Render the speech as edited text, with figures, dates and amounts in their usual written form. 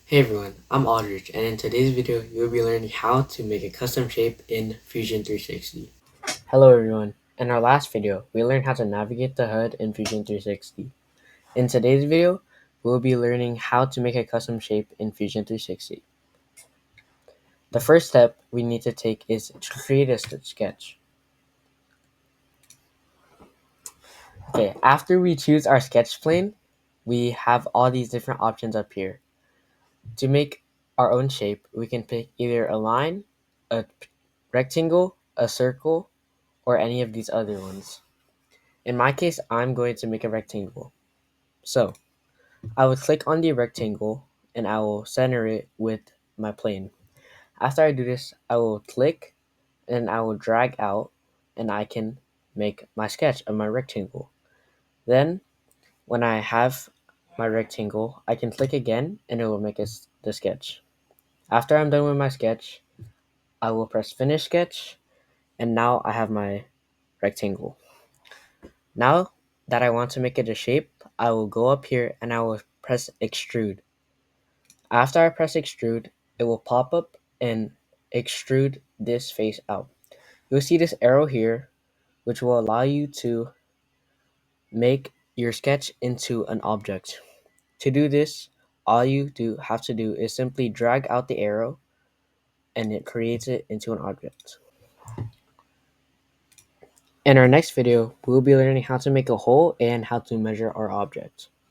Hey everyone, I'm Aldrich, and in today's video, you'll be learning how to make a custom shape in Fusion 360. Hello everyone. In our last video, we learned how to navigate the HUD in Fusion 360. In today's video, we'll be learning how to make a custom shape in Fusion 360. The first step we need to take is to create a sketch. Okay, after we choose our sketch plane, we have all these different options up here. To make our own shape, we can pick either a line, a rectangle, a circle, or any of these other ones. In my case, I'm going to make a rectangle. So I will click on the rectangle and I will center it with my plane. After I do this, I will click and I will drag out and I can make my sketch of my rectangle. Then when I have my rectangle, I can click again and it will make the sketch. After I'm done with my sketch, I will press finish sketch and now I have my rectangle. Now that I want to make it a shape, I will go up here and I will press extrude. After I press extrude, it will pop up and extrude this face out. You'll see this arrow here, which will allow you to make your sketch into an object. To do this, all you have to do is simply drag out the arrow and it creates it into an object. In our next video, we'll be learning how to make a hole and how to measure our object.